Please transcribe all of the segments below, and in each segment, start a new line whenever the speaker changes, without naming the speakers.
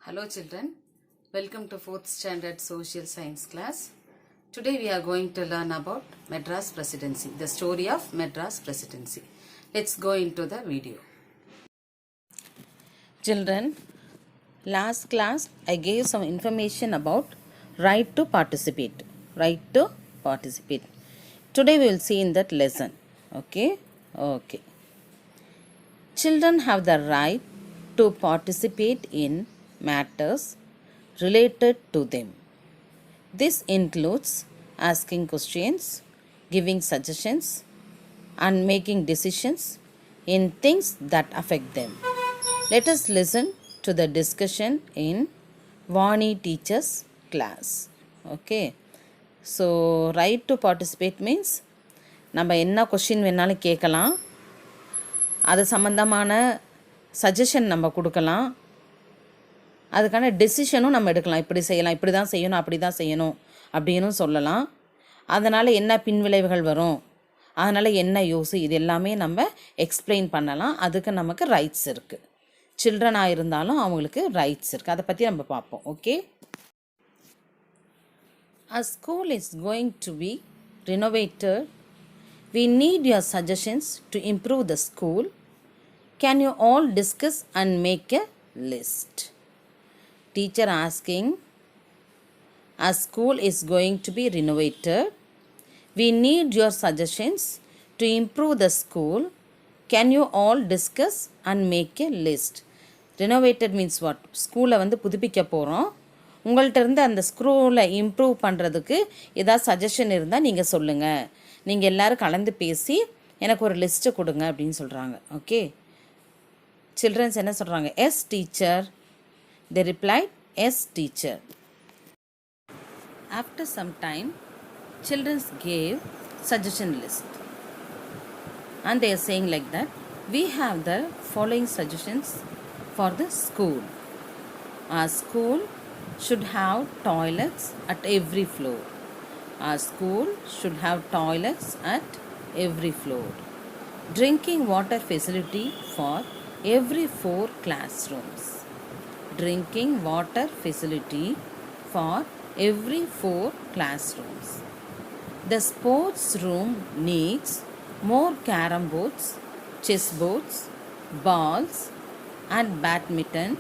Hello children, welcome to 4th standard social science class. Today we are going to learn about Madras Presidency, the story of Madras Presidency. Let's go into the video.
Children, last class I gave some information about right to participate. Right to participate. Today we will see in that lesson. Okay. Children have the right to participate in matters related to them. This includes asking questions, giving suggestions, and making decisions in things that affect them. Let us listen to the discussion in Vani teacher's class. Okay. So, right to participate means நம்ம என்ன question வேணாலும் கேட்கலாம், அது சம்மந்தமான suggestion நம்ம கொடுக்கலாம், அதுக்கான டெசிஷனும் நம்ம எடுக்கலாம். இப்படி செய்யலாம், இப்படி தான் செய்யணும், அப்படி தான் செய்யணும் அப்படின்னு சொல்லலாம். அதனால் என்ன பின்விளைவுகள் வரும், அதனால் என்ன யூஸு, இது எல்லாமே நம்ம எக்ஸ்பிளைன் பண்ணலாம். அதுக்கு நமக்கு ரைட்ஸ் இருக்குது. சில்ட்ரனாக இருந்தாலும் அவங்களுக்கு ரைட்ஸ் இருக்குது. அதை பற்றி நம்ம பார்ப்போம். Okay. A school is going to be renovated. We need your suggestions to improve the school. Can you all discuss and make a list? Teacher asking, a school is going to be renovated. We need your suggestions to improve the school. Can you all discuss and make a list? Renovated means what? ஸ்கூலை வந்து புதுப்பிக்க போகிறோம். உங்கள்கிட்ட இருந்து அந்த ஸ்கூலை improve பண்ணுறதுக்கு ஏதாவது சஜஷன் இருந்தால் நீங்கள் சொல்லுங்கள். நீங்கள் எல்லோரும் கலந்து பேசி எனக்கு ஒரு லிஸ்ட்டு கொடுங்க அப்படின்னு சொல்கிறாங்க. ஓகே. சில்ட்ரன்ஸ் என்ன சொல்கிறாங்க? Yes teacher. They replied, yes teacher. After some time, children gave suggestion list. And they are saying like that, we have the following suggestions for the school. Our school should have toilets at every floor. Our school should have toilets at every floor. Drinking water facility for every 4 classrooms. Drinking water facility for every 4 classrooms. The sports room needs more carom boards, chess boards, balls and badminton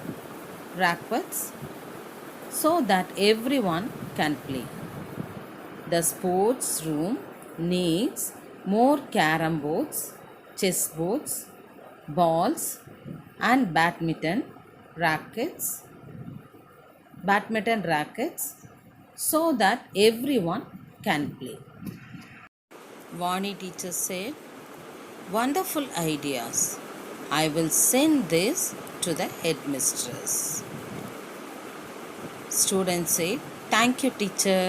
rackets so that everyone can play. The sports room needs more carom boards, chess boards, balls and badminton rackets so that everyone can play. Vani teacher said, wonderful ideas. I will send this to the headmistress. Students said, thank you teacher.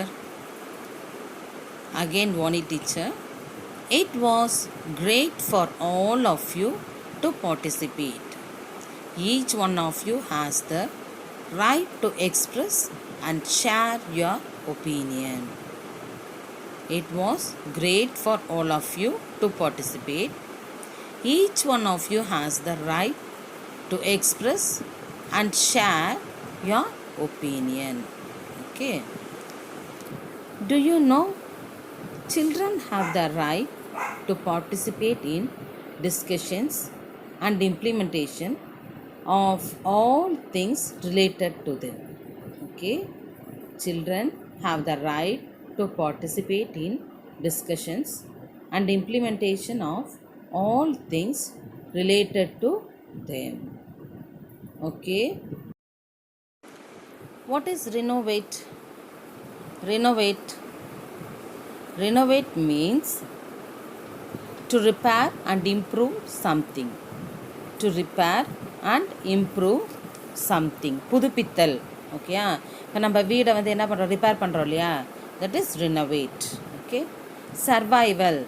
Again Vani teacher, it was great for all of you to participate. Each one of you has the right to express and share your opinion. It was great for all of you to participate. Each one of you has the right to express and share your opinion. Okay. Do you know children have the right to participate in discussions and implementation of all things related to them. Okay. Children have the right to participate in discussions and implementation of all things related to them. Okay. What is renovate? Renovate means to repair and improve something. To repair and improve something. புதுப்பித்தல். Okay. இப்போ நம்ம வீடை வந்து என்ன பண்ணுறோம்? Repair பண்ணுறோம் இல்லையா? That is renovate. Okay. Survival.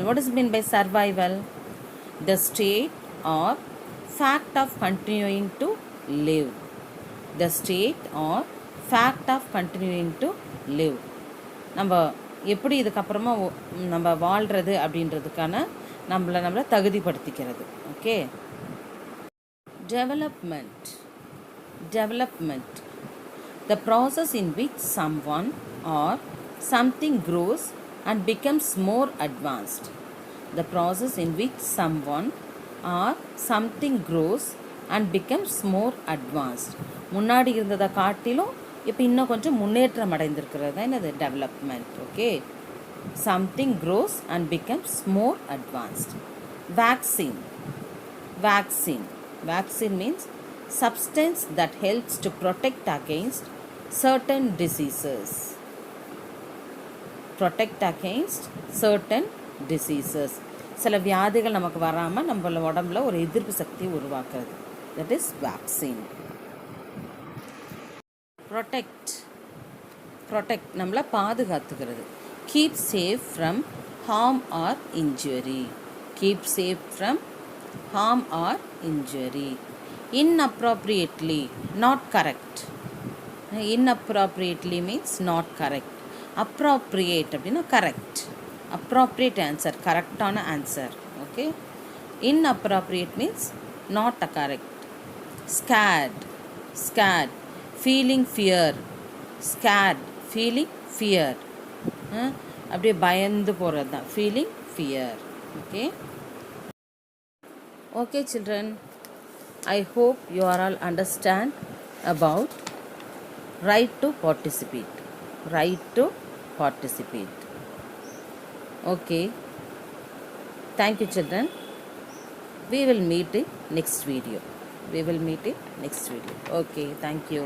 What does it mean by survival? The state or fact of continuing to live. The state or fact of continuing to live. நம்ம எப்படி இதுக்கப்புறமா நம்ம வாழ்கிறது அப்படின்றதுக்கான நம்மளை தகுதிப்படுத்திக்கிறது. Okay. Development. Development. The process in which someone or something grows and becomes more advanced. The process in which someone or something grows and becomes more advanced. முன்னாடி இருந்ததை காட்டிலும் இப்போ இன்னும் கொஞ்சம் முன்னேற்றம் அடைந்திருக்கிறது தான் என்னது development. Okay, something grows and becomes more advanced. Vaccine. Vaccine. Vaccine means substance that helps to protect against certain diseases. Protect against certain diseases. சில வியாதிகள் நமக்கு வராமல் நம்மள உடம்புல ஒரு எதிர்ப்பு சக்தியை உருவாக்குறது. That is vaccine. Protect. Protect நம்மளை பாதுகாத்துக்கிறது. Keep safe from harm or injury. Keep safe from harm or injury. Inappropriately, not correct. Inappropriately means not correct. Appropriate அப்படின்னா correct. Appropriate answer, correctaன answer. Okay. Inappropriate means not a correct. Scared. Scared, feeling fear. Scared, feeling fear. அப்படியே பயந்து போகிறது தான் feeling fear. Okay. Okay children, I hope you are all understand about right to participate. Right to participate. Okay. Thank you children. We will meet in next video. We will meet in next video. Okay, thank you.